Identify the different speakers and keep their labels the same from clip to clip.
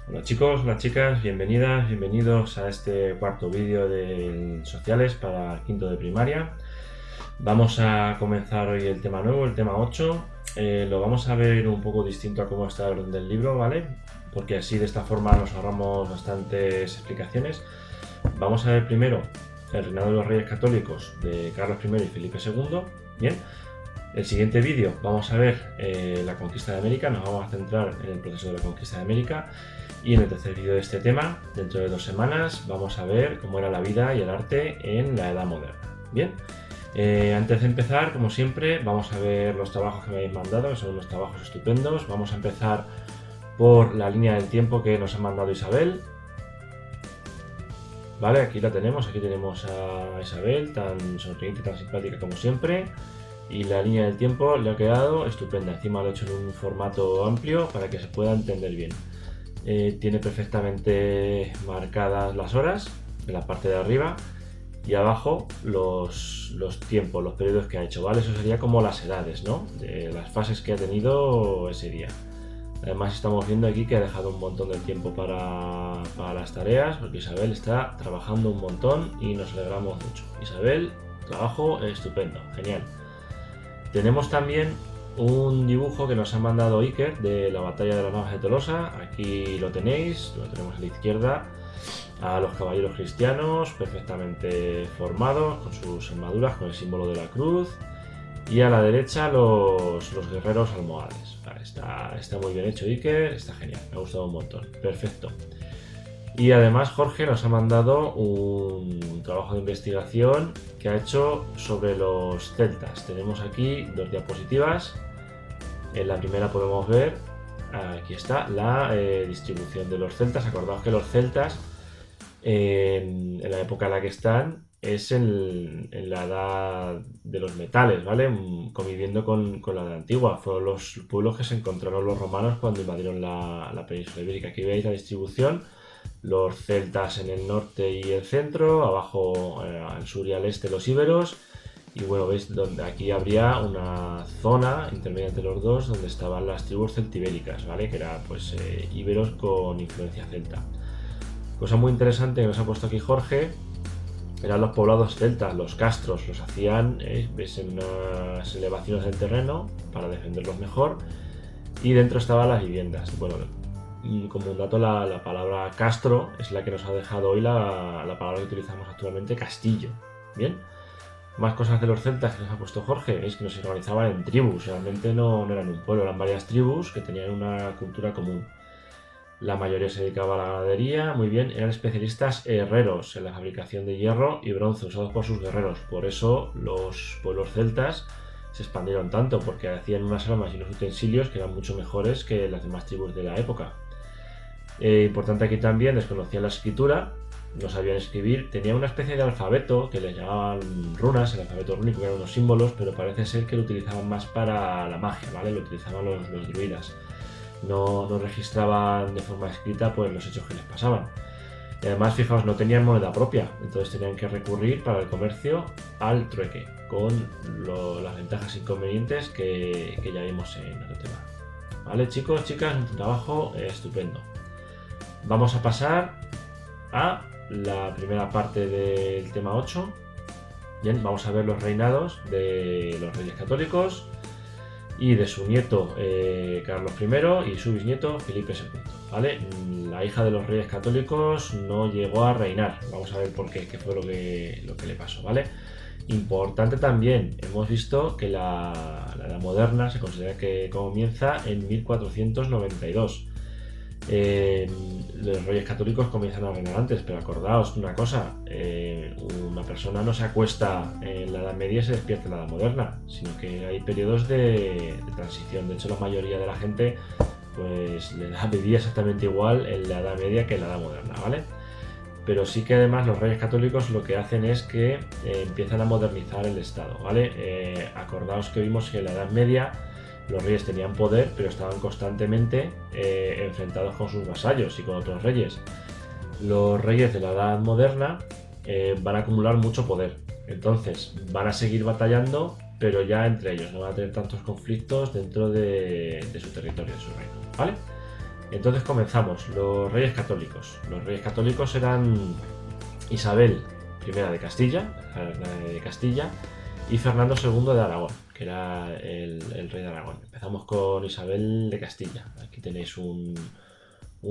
Speaker 1: Hola chicos, hola chicas, bienvenidas, bienvenidos a este cuarto vídeo de sociales para quinto de primaria. Vamos a comenzar hoy el tema nuevo, el tema 8. Lo vamos a ver un poco distinto a cómo está el orden del libro, ¿vale? Porque así de esta forma nos ahorramos bastantes explicaciones. Vamos a ver primero el reinado de los reyes católicos de Carlos I y Felipe II. Bien. El siguiente vídeo vamos a ver la conquista de América, nos vamos a centrar en el proceso de la conquista de América. Y en el tercer vídeo de este tema, dentro de 2 semanas, vamos a ver cómo era la vida y el arte en la Edad Moderna. Bien, antes de empezar, como siempre, vamos a ver los trabajos que me habéis mandado, que son unos trabajos estupendos. Vamos a empezar por la línea del tiempo que nos ha mandado Isabel. Vale, aquí la tenemos, aquí tenemos a Isabel, tan sonriente y tan simpática como siempre. Y la línea del tiempo le ha quedado estupenda. Encima lo he hecho en un formato amplio para que se pueda entender bien. Tiene perfectamente marcadas las horas en la parte de arriba y abajo los tiempos, los periodos que ha hecho, ¿vale? Eso sería como las edades, ¿no? De las fases que ha tenido ese día. Además estamos viendo aquí que ha dejado un montón de tiempo para las tareas, porque Isabel está trabajando un montón y nos alegramos mucho. Isabel, trabajo estupendo, genial. Tenemos también un dibujo que nos ha mandado Iker de la batalla de las Navas de Tolosa. Aquí lo tenéis, lo tenemos a la izquierda, a los caballeros cristianos perfectamente formados con sus armaduras, con el símbolo de la cruz, y a la derecha los guerreros almohades. Vale, está muy bien hecho Iker, está genial, me ha gustado un montón, perfecto. Y además Jorge nos ha mandado un trabajo de investigación que ha hecho sobre los celtas. Tenemos aquí 2 diapositivas. En la primera podemos ver, aquí está, la distribución de los celtas. Acordaos que los celtas, en la época en la que están, es en la edad de los metales, ¿vale? Conviviendo con la edad antigua. Fueron los pueblos que se encontraron los romanos cuando invadieron la península ibérica. Aquí veis la distribución. Los celtas en el norte y el centro, abajo al sur y al este los íberos, y bueno, veis donde aquí habría una zona intermedia entre los dos donde estaban las tribus celtibéricas, ¿vale? Que era pues íberos con influencia celta. Cosa muy interesante que nos ha puesto aquí Jorge eran los poblados celtas, los castros, los hacían, ves, en unas elevaciones del terreno para defenderlos mejor, y dentro estaban las viviendas. Bueno, y como un dato, la palabra castro es la que nos ha dejado hoy la palabra que utilizamos actualmente, castillo. Bien, más cosas de los celtas que nos ha puesto Jorge, es que nos organizaban en tribus, realmente no eran un pueblo, eran varias tribus que tenían una cultura común. La mayoría se dedicaba a la ganadería, muy bien, eran especialistas herreros en la fabricación de hierro y bronce usados por sus guerreros. Por eso los pueblos celtas se expandieron tanto, porque hacían unas armas y unos utensilios que eran mucho mejores que las demás tribus de la época. Importante aquí también, desconocían la escritura, no sabían escribir, tenían una especie de alfabeto que les llamaban runas, el alfabeto rúnico, que eran unos símbolos, pero parece ser que lo utilizaban más para la magia, ¿vale? Lo utilizaban los druidas. No registraban de forma escrita pues los hechos que les pasaban. Y además, fijaos, no tenían moneda propia, entonces tenían que recurrir para el comercio al trueque, con las ventajas e inconvenientes que ya vimos en otro tema. Vale, chicos, chicas, un trabajo estupendo. Vamos a pasar a la primera parte del tema 8. Bien, vamos a ver los reinados de los reyes católicos y de su nieto Carlos I y su bisnieto Felipe II. ¿Vale? La hija de los reyes católicos no llegó a reinar. Vamos a ver por qué fue lo que le pasó, ¿vale? Importante también, hemos visto que la Edad Moderna se considera que comienza en 1492. Los reyes católicos comienzan a reinar antes, pero acordaos una cosa, una persona no se acuesta en la Edad Media y se despierta en la Edad Moderna, sino que hay periodos de transición. De hecho, la mayoría de la gente pues le vivía exactamente igual en la Edad Media que en la Edad Moderna, ¿vale? Pero sí que además los reyes católicos lo que hacen es que empiezan a modernizar el Estado, ¿vale? Acordaos que vimos que en la Edad Media los reyes tenían poder, pero estaban constantemente enfrentados con sus vasallos y con otros reyes. Los reyes de la Edad Moderna van a acumular mucho poder, entonces van a seguir batallando, pero ya entre ellos no van a tener tantos conflictos dentro de su territorio, de su reino, ¿vale? Entonces comenzamos, los reyes católicos. Los reyes católicos eran Isabel I de Castilla, la reina de Castilla, y Fernando II de Aragón, que era el rey de Aragón. Empezamos con Isabel de Castilla. Aquí tenéis un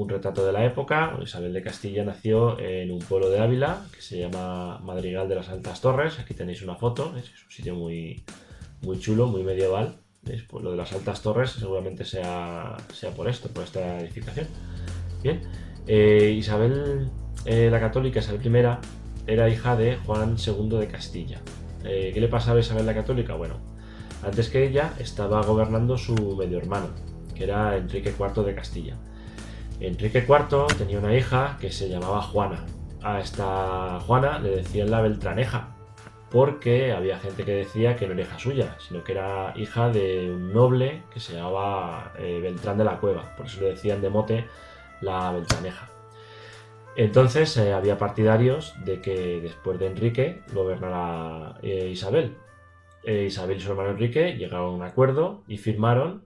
Speaker 1: retrato de la época. Isabel de Castilla nació en un pueblo de Ávila que se llama Madrigal de las Altas Torres. Aquí tenéis una foto, es un sitio muy, muy chulo, muy medieval. ¿Veis? Pues lo de las Altas Torres seguramente sea por esto, por esta edificación. Bien, Isabel la Católica, Isabel I, era hija de Juan II de Castilla. ¿Qué le pasaba a Isabel la Católica? Bueno, antes que ella estaba gobernando su medio hermano, que era Enrique IV de Castilla. Enrique IV tenía una hija que se llamaba Juana. A esta Juana le decían la Beltraneja, porque había gente que decía que no era hija suya, sino que era hija de un noble que se llamaba Beltrán de la Cueva. Por eso le decían de mote la Beltraneja. Entonces había partidarios de que después de Enrique gobernara Isabel. Isabel y su hermano Enrique llegaron a un acuerdo y firmaron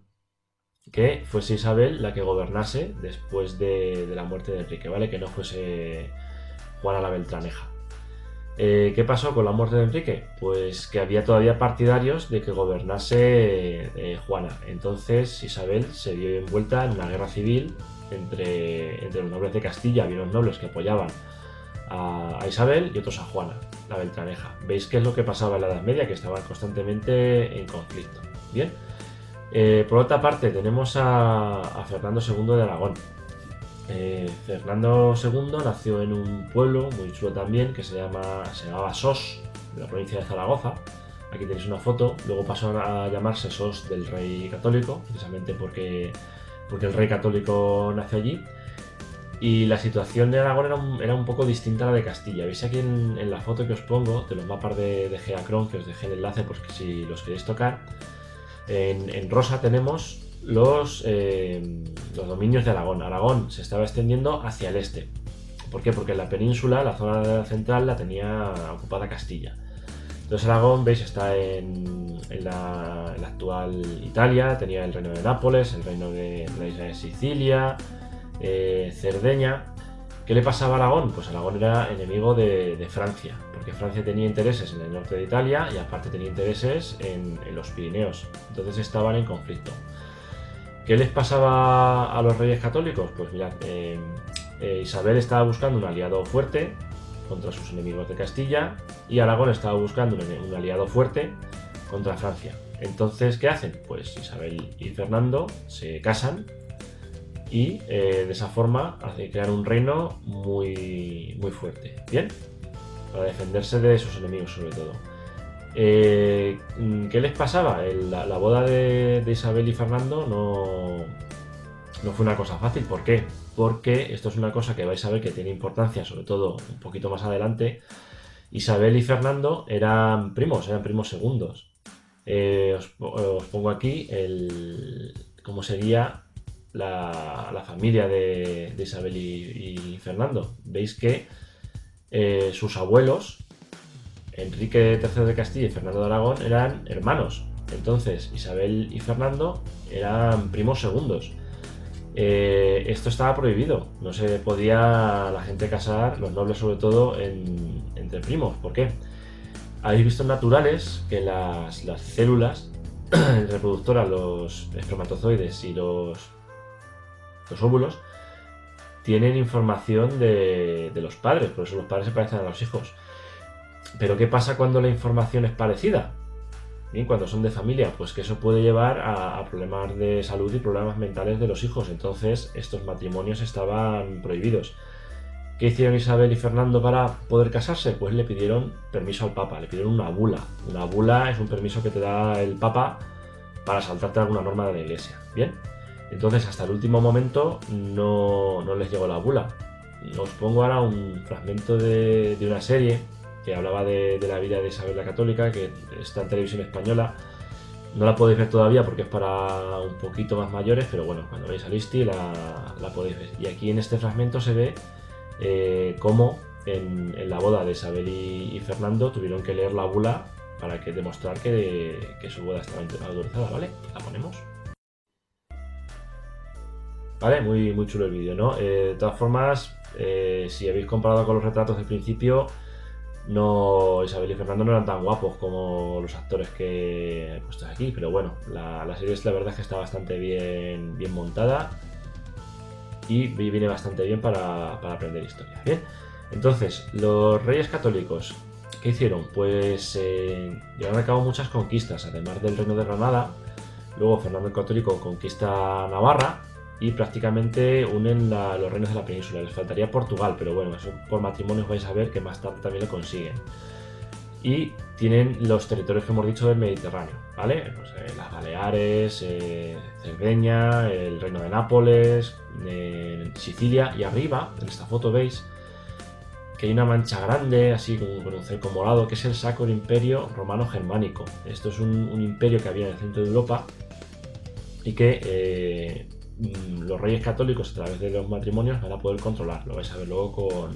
Speaker 1: que fuese Isabel la que gobernase después de la muerte de Enrique, ¿vale? Que no fuese Juana la Beltraneja. ¿Qué pasó con la muerte de Enrique? Pues que había todavía partidarios de que gobernase Juana. Entonces Isabel se vio envuelta en una guerra civil entre los nobles de Castilla. Había unos nobles que apoyaban a Isabel y otros a Juana, la Beltraneja. ¿Veis qué es lo que pasaba en la Edad Media? Que estaban constantemente en conflicto. Bien. Por otra parte tenemos a Fernando II de Aragón. Fernando II nació en un pueblo muy chulo también que se llamaba Sos, de la provincia de Zaragoza. Aquí tenéis una foto. Luego pasó a llamarse Sos del Rey Católico, precisamente porque el Rey Católico nació allí. Y la situación de Aragón era un poco distinta a la de Castilla. Veis aquí en la foto que os pongo de los mapas de Geacron, que os dejé el enlace porque si los queréis tocar. En rosa tenemos los dominios de Aragón. Aragón se estaba extendiendo hacia el este. ¿Por qué? Porque en la península, la zona central, la tenía ocupada Castilla. Entonces Aragón, veis, está en la actual Italia, tenía el reino de Nápoles, el reino de la isla de Sicilia, Cerdeña. ¿Qué le pasaba a Aragón? Pues Aragón era enemigo de Francia, porque Francia tenía intereses en el norte de Italia y aparte tenía intereses en los Pirineos. Entonces estaban en conflicto. ¿Qué les pasaba a los reyes católicos? Pues mirad, Isabel estaba buscando un aliado fuerte contra sus enemigos de Castilla y Aragón estaba buscando un aliado fuerte contra Francia. Entonces, ¿qué hacen? Pues Isabel y Fernando se casan y de esa forma crean un reino muy, muy fuerte. ¿Bien? Para defenderse de sus enemigos sobre todo. ¿Qué les pasaba? La boda de Isabel y Fernando no fue una cosa fácil. ¿Por qué? Porque esto es una cosa que vais a ver que tiene importancia, sobre todo un poquito más adelante. Isabel y Fernando eran primos segundos. Os pongo aquí cómo sería la familia de Isabel y Fernando. Veis que sus abuelos, Enrique III de Castilla y Fernando de Aragón, eran hermanos. Entonces Isabel y Fernando eran primos segundos. Esto estaba prohibido. No se podía la gente casar, los nobles sobre todo, entre primos. ¿Por qué? Habéis visto en naturales que las células reproductoras, los espermatozoides y los óvulos tienen información de los padres, por eso los padres se parecen a los hijos. Pero ¿qué pasa cuando la información es parecida? Bien, cuando son de familia, pues que eso puede llevar a problemas de salud y problemas mentales de los hijos. Entonces estos matrimonios estaban prohibidos. ¿Qué hicieron Isabel y Fernando para poder casarse? Pues le pidieron permiso al Papa, le pidieron una bula. Una bula es un permiso que te da el Papa para saltarte alguna norma de la Iglesia. Bien. Entonces hasta el último momento no les llegó la bula. Os pongo ahora un fragmento de una serie que hablaba de la vida de Isabel la Católica, que está en televisión española. No la podéis ver todavía porque es para un poquito más mayores, pero bueno, cuando veáis a Listi la podéis ver. Y aquí en este fragmento se ve cómo en la boda de Isabel y Fernando tuvieron que leer la bula para demostrar que su boda estaba autorizada, ¿vale? La ponemos. ¿vale? Muy, muy chulo el vídeo, ¿no? De todas formas, si habéis comparado con los retratos del principio, no, Isabel y Fernando no eran tan guapos como los actores que he puesto aquí, pero bueno, la serie la verdad es que está bastante bien montada y viene bastante bien para aprender historia. Bien, entonces, los reyes católicos, ¿qué hicieron? Pues llevaron a cabo muchas conquistas, además del reino de Granada. Luego Fernando el Católico conquista Navarra y prácticamente unen los reinos de la península. Les faltaría Portugal, pero bueno, eso por matrimonios vais a ver que más tarde también lo consiguen. Y tienen los territorios que hemos dicho del Mediterráneo, ¿vale? Pues, las Baleares, Cerdeña, el reino de Nápoles, Sicilia, y arriba, en esta foto veis que hay una mancha grande, así con un cerco morado, que es el Sacro Imperio Romano Germánico. Esto es un imperio que había en el centro de Europa y que los reyes católicos, a través de los matrimonios, van a poder controlar. Lo vais a ver luego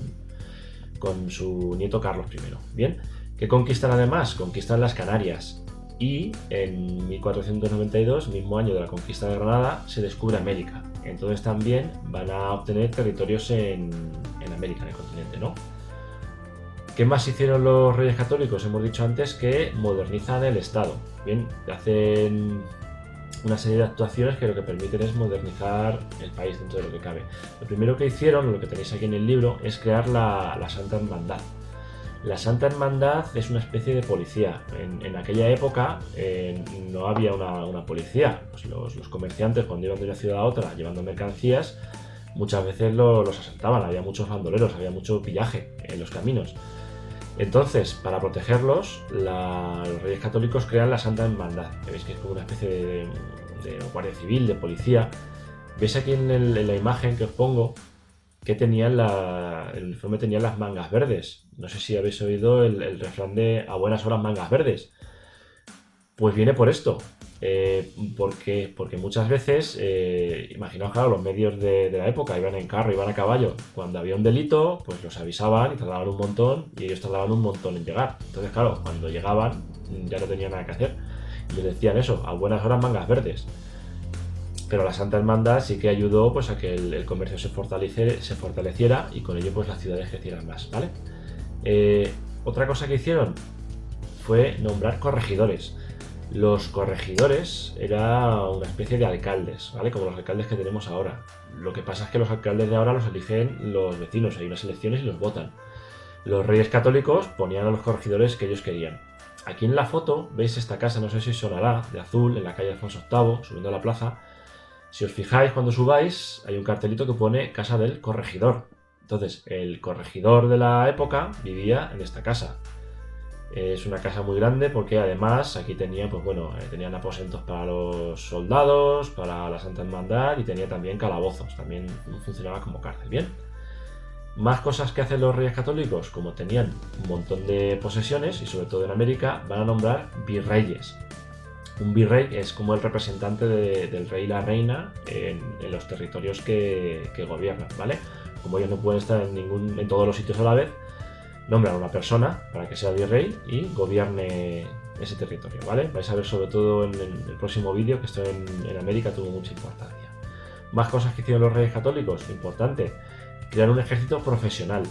Speaker 1: con su nieto Carlos I. Bien, ¿qué conquistan además? Conquistan las Canarias. Y en 1492, mismo año de la conquista de Granada, se descubre América. Entonces también van a obtener territorios en América, en el continente, ¿no? ¿Qué más hicieron los reyes católicos? Hemos dicho antes que modernizan el Estado. Bien, hacen una serie de actuaciones que lo que permiten es modernizar el país dentro de lo que cabe. Lo primero que hicieron, lo que tenéis aquí en el libro, es crear la Santa Hermandad. La Santa Hermandad es una especie de policía. En aquella época no había una policía. Pues los comerciantes, cuando iban de una ciudad a otra llevando mercancías, muchas veces los asaltaban. Había muchos bandoleros, había mucho pillaje en los caminos. Entonces, para protegerlos, los reyes católicos crean la Santa Hermandad, que veis que es como una especie de guardia civil, de policía. Veis aquí en la imagen que os pongo que tenían el uniforme tenía las mangas verdes. No sé si habéis oído el refrán de a buenas horas mangas verdes. Pues viene por esto. Porque muchas veces, imaginaos, claro, los medios de la época iban en carro, iban a caballo. Cuando había un delito, pues los avisaban y tardaban un montón, y ellos tardaban un montón en llegar. Entonces, claro, cuando llegaban ya no tenían nada que hacer. Y les decían eso, a buenas horas mangas verdes. Pero la Santa Hermandad sí que ayudó, pues, a que el comercio se fortaleciera y con ello, pues, las ciudades crecieran más, ¿vale? Otra cosa que hicieron fue nombrar corregidores. Los corregidores era una especie de alcaldes, ¿vale? Como los alcaldes que tenemos ahora. Lo que pasa es que los alcaldes de ahora los eligen los vecinos, hay unas elecciones y los votan. Los reyes católicos ponían a los corregidores que ellos querían. Aquí en la foto veis esta casa, no sé si sonará, de azul, en la calle Alfonso VIII, subiendo a la plaza. Si os fijáis, cuando subáis, hay un cartelito que pone Casa del Corregidor. Entonces, el corregidor de la época vivía en esta casa. Es una casa muy grande porque además aquí tenía, pues bueno, tenían aposentos para los soldados, para la Santa Hermandad y tenía también calabozos, también funcionaba como cárcel. Bien, más cosas que hacen los reyes católicos, como tenían un montón de posesiones y sobre todo en América, van a nombrar virreyes. Un virrey es como el representante del rey y la reina en los territorios que gobiernan, ¿vale? Como ellos no pueden estar en todos los sitios a la vez, nombran a una persona para que sea virrey y gobierne ese territorio, ¿vale? Vais a ver sobre todo en el próximo vídeo que esto en América tuvo mucha importancia. Más cosas que hicieron los reyes católicos, importante, crear un ejército profesional.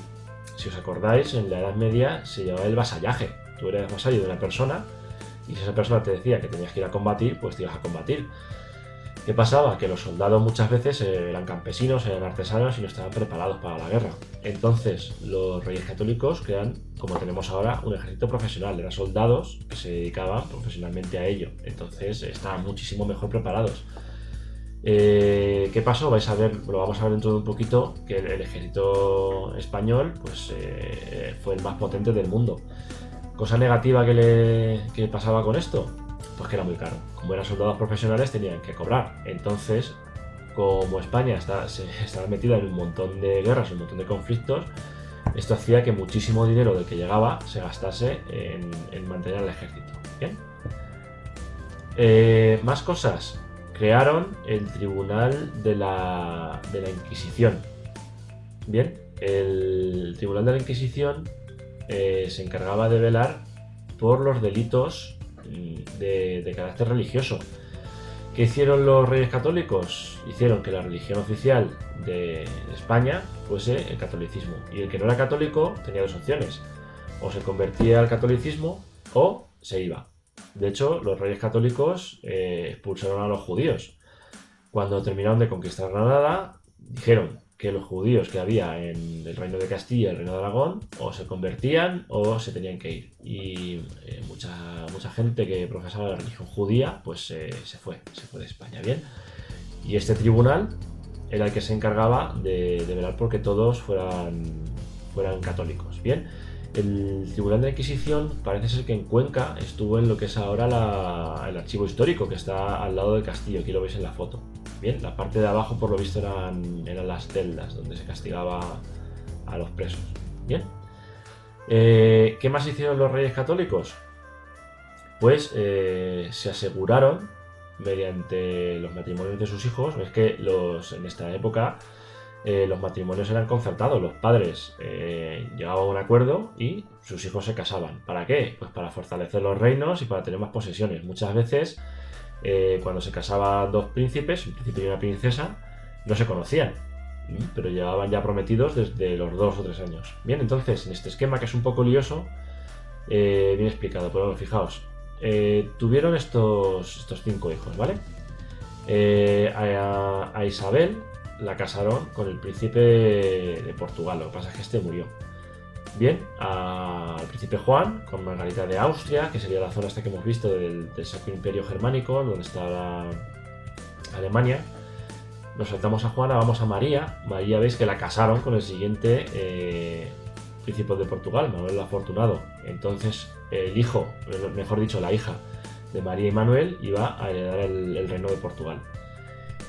Speaker 1: Si os acordáis, en la Edad Media se llamaba el vasallaje. Tú eras vasallo de una persona y si esa persona te decía que tenías que ir a combatir, pues te ibas a combatir. ¿Qué pasaba? Que los soldados muchas veces eran campesinos, eran artesanos y no estaban preparados para la guerra. Entonces los reyes católicos crean, como tenemos ahora, un ejército profesional. Eran soldados que se dedicaban profesionalmente a ello. Entonces estaban muchísimo mejor preparados. ¿Qué pasó? Lo vamos a ver dentro de un poquito, que el ejército español pues, fue el más potente del mundo. Cosa negativa que pasaba con esto, pues que era muy caro. Como eran soldados profesionales tenían que cobrar. Entonces, como España estaba metida en un montón de guerras, un montón de conflictos, esto hacía que muchísimo dinero del que llegaba se gastase en mantener al ejército. ¿Bien? Más cosas. Crearon el Tribunal de la Inquisición. Bien, el Tribunal de la Inquisición se encargaba de velar por los delitos de carácter religioso. ¿Qué hicieron los Reyes Católicos? Hicieron que la religión oficial de España fuese el catolicismo. Y el que no era católico tenía dos opciones. O se convertía al catolicismo o se iba. De hecho, los Reyes Católicos expulsaron a los judíos. Cuando terminaron de conquistar Granada, dijeron que los judíos que había en el reino de Castilla y el reino de Aragón o se convertían o se tenían que ir. Y mucha gente que profesaba la religión judía pues se fue de España. Bien. Y este tribunal era el que se encargaba de velar porque todos fueran católicos. Bien. El Tribunal de la Inquisición parece ser que en Cuenca estuvo en lo que es ahora el archivo histórico, que está al lado del castillo. Aquí lo veis en la foto. Bien, la parte de abajo por lo visto eran las celdas donde se castigaba a los presos. Bien. ¿Qué más hicieron los Reyes Católicos? Pues se aseguraron mediante los matrimonios de sus hijos. Es que en esta época los matrimonios eran concertados. Los padres llegaban a un acuerdo y sus hijos se casaban. ¿Para qué? Pues para fortalecer los reinos y para tener más posesiones. Muchas veces cuando se casaban dos príncipes, un príncipe y una princesa, no se conocían, pero llevaban ya prometidos desde los 2 o 3 años. Bien, entonces en este esquema, que es un poco lioso, bien explicado, pero bueno, fijaos, tuvieron estos 5 hijos, ¿vale? A Isabel la casaron con el príncipe de Portugal, lo que pasa es que este murió. Bien, al príncipe Juan con Margarita de Austria, que sería la zona esta que hemos visto del Sacro Imperio Germánico, donde está Alemania. Nos saltamos a Juana, vamos a María. María, veis que la casaron con el siguiente príncipe de Portugal, Manuel el Afortunado. Entonces el hijo, mejor dicho la hija de María y Manuel, iba a heredar el reino de Portugal.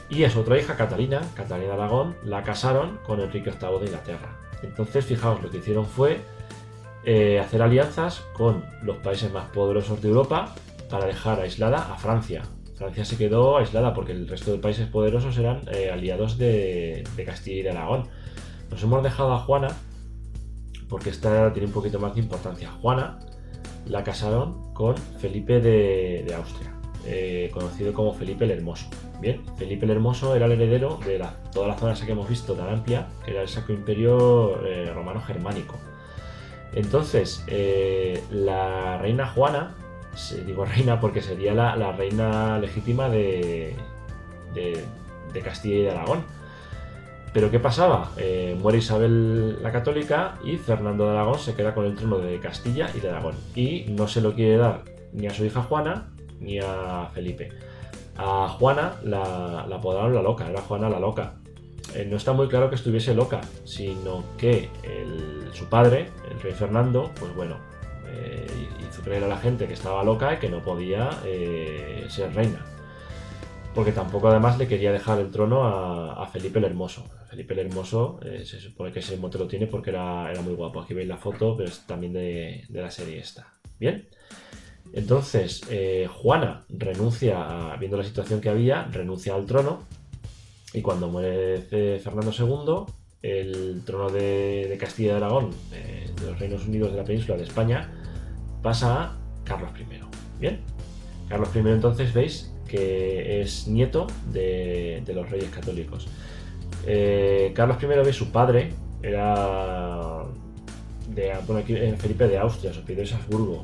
Speaker 1: Y a su otra hija, Catalina de Aragón, la casaron con Enrique VIII de Inglaterra. Entonces, fijaos, lo que hicieron fue hacer alianzas con los países más poderosos de Europa para dejar aislada a Francia. Francia se quedó aislada porque el resto de países poderosos eran aliados de Castilla y de Aragón. Nos hemos dejado a Juana porque esta tiene un poquito más de importancia. Juana la casaron con Felipe de Austria, conocido como Felipe el Hermoso. Bien, Felipe el Hermoso era el heredero de toda la zona esa que hemos visto tan amplia, que era el Sacro Imperio Romano Germánico. Entonces, la reina Juana, digo reina porque sería la reina legítima de Castilla y de Aragón. Pero ¿qué pasaba? Muere Isabel la Católica y Fernando de Aragón se queda con el trono de Castilla y de Aragón. Y no se lo quiere dar ni a su hija Juana ni a Felipe. A Juana la apodaron la Loca, era Juana la Loca. No está muy claro que estuviese loca, sino que su padre, el rey Fernando, pues bueno, hizo creer a la gente que estaba loca y que no podía ser reina. Porque tampoco además le quería dejar el trono a Felipe el Hermoso. Felipe el Hermoso se supone que ese mote lo tiene porque era muy guapo. Aquí veis la foto, pero es también de la serie esta. Bien. Entonces, Juana renuncia, viendo la situación que había, renuncia al trono. Y cuando muere Fernando II, el trono de Castilla y de Aragón, de los Reinos Unidos de la península de España, pasa a Carlos I. Bien. Carlos I entonces veis que es nieto de los Reyes Católicos. Carlos I, veis, su padre era Felipe de Austria, su apellido es Habsburgo.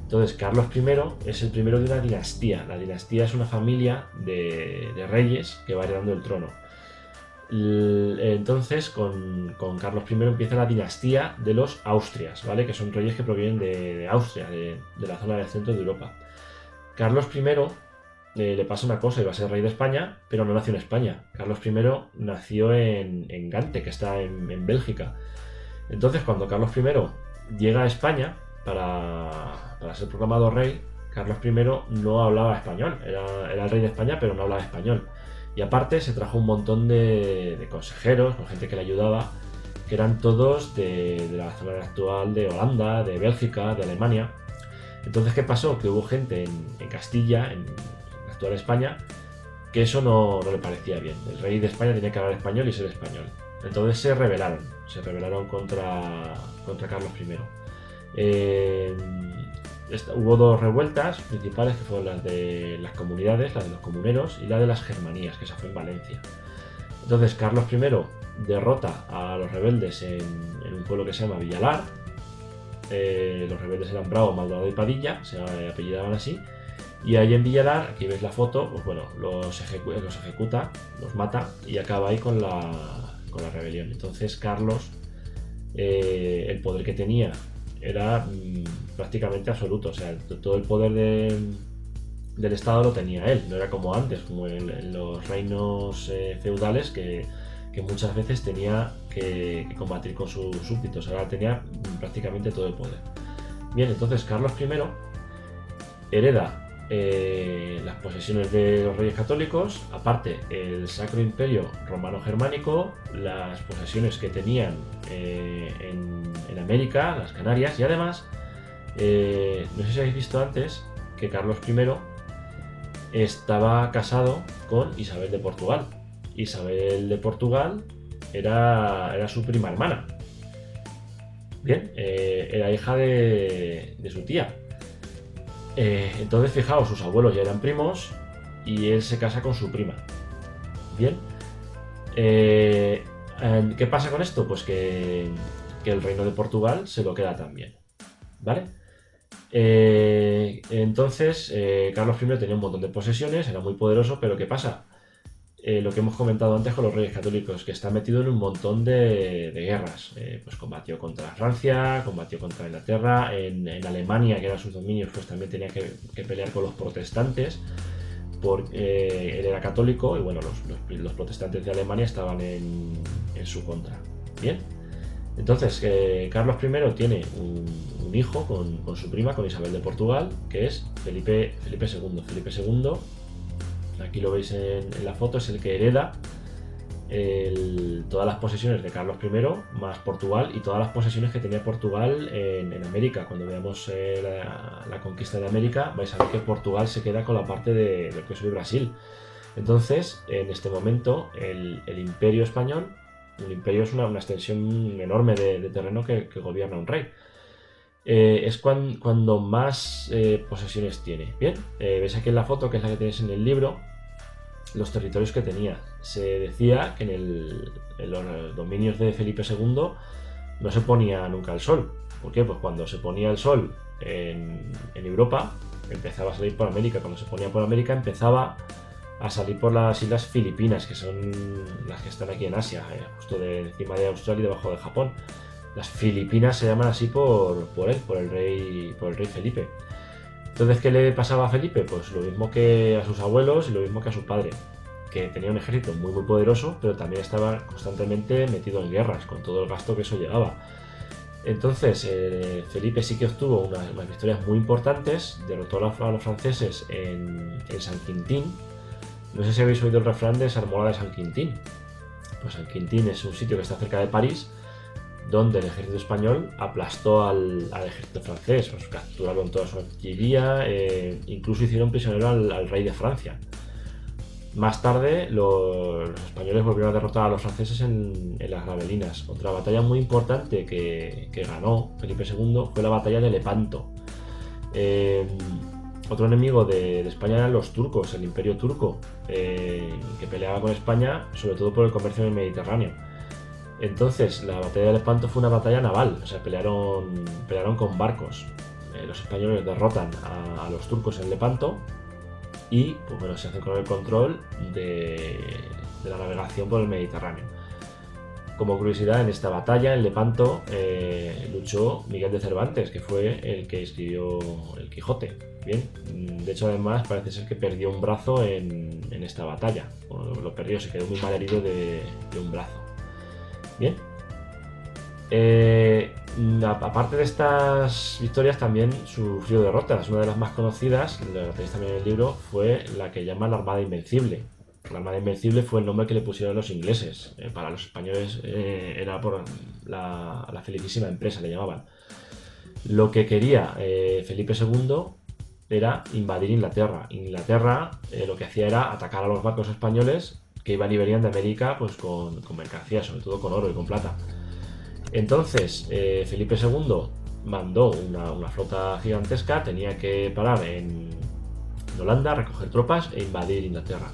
Speaker 1: Entonces Carlos I es el primero de una dinastía. La dinastía es una familia de reyes que va heredando el trono. Entonces con Carlos I empieza la dinastía de los Austrias, ¿vale? Que son reyes que provienen de Austria, de la zona del centro de Europa. Carlos I le pasa una cosa, iba a ser rey de España, pero no nació en España. Carlos I nació en Gante, que está en Bélgica. Entonces, cuando Carlos I llega a España para ser proclamado rey, Carlos I no hablaba español. Era el rey de España, pero no hablaba español. Y aparte se trajo un montón de consejeros, con gente que le ayudaba, que eran todos de la zona actual de Holanda, de Bélgica, de Alemania. Entonces, ¿qué pasó? Que hubo gente en Castilla, en actual España, que eso no le parecía bien. El rey de España tenía que hablar español y ser español. Entonces se rebelaron contra Carlos I. hubo dos revueltas principales, que fueron las de las comunidades, la de los comuneros, y la de las germanías, que esa fue en Valencia. Entonces Carlos I derrota a los rebeldes en un pueblo que se llama Villalar. Los rebeldes eran Bravo, Maldonado y Padilla, se apellidaban así. Y ahí en Villalar, aquí veis la foto, pues bueno, los ejecuta, los mata y acaba ahí con la rebelión. Entonces Carlos, el poder que tenía era prácticamente absoluto, o sea, todo el poder del Estado lo tenía él, no era como antes, como en los reinos feudales que muchas veces tenía que combatir con sus súbditos, ahora tenía prácticamente todo el poder. Bien, entonces Carlos I hereda las posesiones de los reyes católicos, aparte el Sacro Imperio Romano Germánico, las posesiones que tenían en América, las Canarias, y además, no sé si habéis visto antes que Carlos I estaba casado con Isabel de Portugal. Isabel de Portugal era su prima hermana. Bien, era hija de su tía. Entonces, fijaos, sus abuelos ya eran primos y él se casa con su prima. Bien. ¿Qué pasa con esto? Pues que el reino de Portugal se lo queda también. ¿Vale? Entonces, Carlos I tenía un montón de posesiones, era muy poderoso, pero ¿qué pasa? Lo que hemos comentado antes con los reyes católicos, que está metido en un montón de guerras. Pues combatió contra Francia, combatió contra Inglaterra, en Alemania, que eran sus dominios, pues también tenía que pelear con los protestantes, porque él era católico y bueno, los protestantes de Alemania estaban en su contra. Bien, entonces Carlos I tiene un hijo con su prima, con Isabel de Portugal, que es Felipe II. Felipe II, aquí lo veis en la foto, es el que hereda todas las posesiones de Carlos I más Portugal y todas las posesiones que tenía Portugal en América. Cuando veamos la conquista de América, vais a ver que Portugal se queda con la parte del que es hoy Brasil. Entonces, en este momento, el Imperio español, el imperio es una extensión enorme de terreno que gobierna un rey. Es cuando más posesiones tiene. Bien, veis aquí en la foto, que es la que tenéis en el libro, los territorios que tenía. Se decía que en los dominios de Felipe II no se ponía nunca el sol. ¿Por qué? Pues cuando se ponía el sol en Europa, empezaba a salir por América. Cuando se ponía por América, empezaba a salir por las islas Filipinas, que son las que están aquí en Asia, justo encima de Australia y debajo de Japón. Las Filipinas se llaman así por él, por el rey Felipe. Entonces, ¿qué le pasaba a Felipe? Pues lo mismo que a sus abuelos y lo mismo que a su padre, que tenía un ejército muy muy poderoso, pero también estaba constantemente metido en guerras, con todo el gasto que eso llevaba. Entonces, Felipe sí que obtuvo unas victorias muy importantes, derrotó a los franceses en San Quintín. No sé si habéis oído el refrán de Sarmola de San Quintín. Pues San Quintín es un sitio que está cerca de París, donde el ejército español aplastó al ejército francés, pues capturaron toda su artillería, incluso hicieron prisionero al rey de Francia. Más tarde, los españoles volvieron a derrotar a los franceses en las Gravelinas. Otra batalla muy importante que ganó Felipe II fue la batalla de Lepanto. Otro enemigo de España eran los turcos, el imperio turco, que peleaba con España sobre todo por el comercio en el Mediterráneo. Entonces, la batalla de Lepanto fue una batalla naval, o sea, pelearon con barcos. Los españoles derrotan a los turcos en Lepanto y, pues bueno, se hacen con el control de la navegación por el Mediterráneo. Como curiosidad, en esta batalla, en Lepanto, luchó Miguel de Cervantes, que fue el que escribió El Quijote. Bien, de hecho, además, parece ser que perdió un brazo en esta batalla. Bueno, lo perdió, se quedó muy mal herido de un brazo. Bien. Aparte de estas victorias, también sufrió derrotas. Una de las más conocidas, la tenéis también en el libro, fue la que llama la Armada Invencible. La Armada Invencible fue el nombre que le pusieron los ingleses. Para los españoles era por la felicísima empresa, le llamaban. Lo que quería Felipe II era invadir Inglaterra. Inglaterra lo que hacía era atacar a los barcos españoles que iban y venían de América, pues con mercancías, sobre todo con oro y con plata. Entonces, Felipe II mandó una flota gigantesca, tenía que parar en Holanda, recoger tropas e invadir Inglaterra.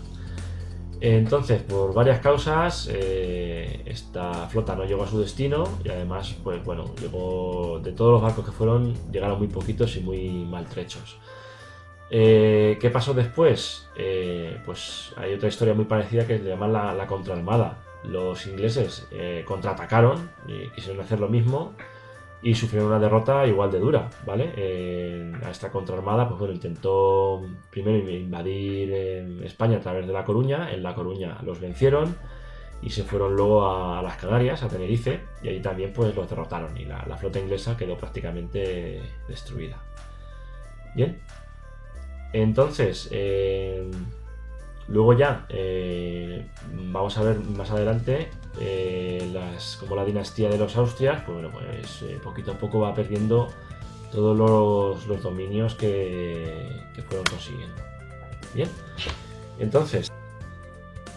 Speaker 1: Entonces, por varias causas, esta flota no llegó a su destino y además, pues bueno, de todos los barcos que fueron, llegaron muy poquitos y muy maltrechos. ¿Qué pasó después? Pues hay otra historia muy parecida que se llama la contraarmada. Los ingleses contraatacaron y quisieron hacer lo mismo y sufrieron una derrota igual de dura, ¿vale? A esta contraarmada, pues bueno, intentó primero invadir España a través de La Coruña. En La Coruña los vencieron y se fueron luego a las Canarias, a Tenerife, y allí también pues los derrotaron y la flota inglesa quedó prácticamente destruida. Bien, entonces, luego ya vamos a ver más adelante como la dinastía de los Austrias, pues bueno, pues poquito a poco va perdiendo todos los dominios que fueron consiguiendo. Bien, entonces,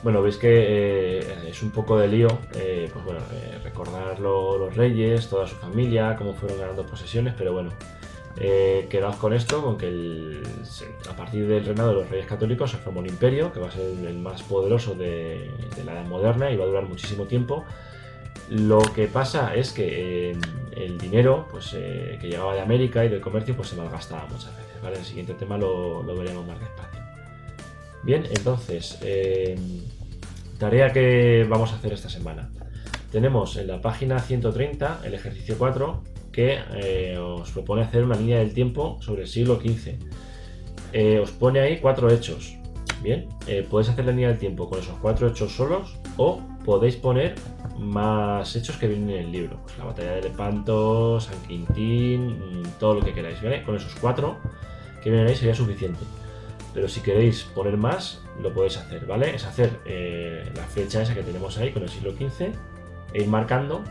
Speaker 1: bueno, veis que es un poco de lío, pues bueno, recordar los reyes, toda su familia, cómo fueron ganando posesiones, pero bueno. Quedaos con esto, con que a partir del reinado de los reyes católicos se formó un imperio que va a ser el más poderoso de la edad moderna y va a durar muchísimo tiempo. Lo que pasa es que el dinero pues, que llegaba de América y del comercio pues se malgastaba muchas veces, ¿vale? El siguiente tema lo veremos más despacio. Bien, entonces, tarea que vamos a hacer esta semana. Tenemos en la página 130 el ejercicio 4 que os propone hacer una línea del tiempo sobre el siglo XV. Os pone ahí 4 hechos. Bien, podéis hacer la línea del tiempo con esos 4 hechos solos o podéis poner más hechos que vienen en el libro. Pues la batalla de Lepanto, San Quintín, todo lo que queráis, ¿vale? Con esos 4 que vienen ahí sería suficiente. Pero si queréis poner más, lo podéis hacer, ¿vale? Es hacer la fecha esa que tenemos ahí con el siglo XV e ir marcando,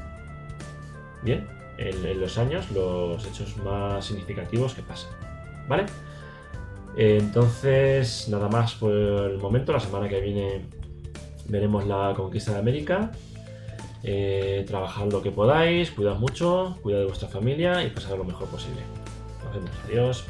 Speaker 1: bien, en los años los hechos más significativos que pasan, ¿vale? Entonces, nada más por el momento. La semana que viene veremos la conquista de América. Trabajad lo que podáis, cuidad mucho, cuidad de vuestra familia y pasad lo mejor posible. Nos vemos, adiós.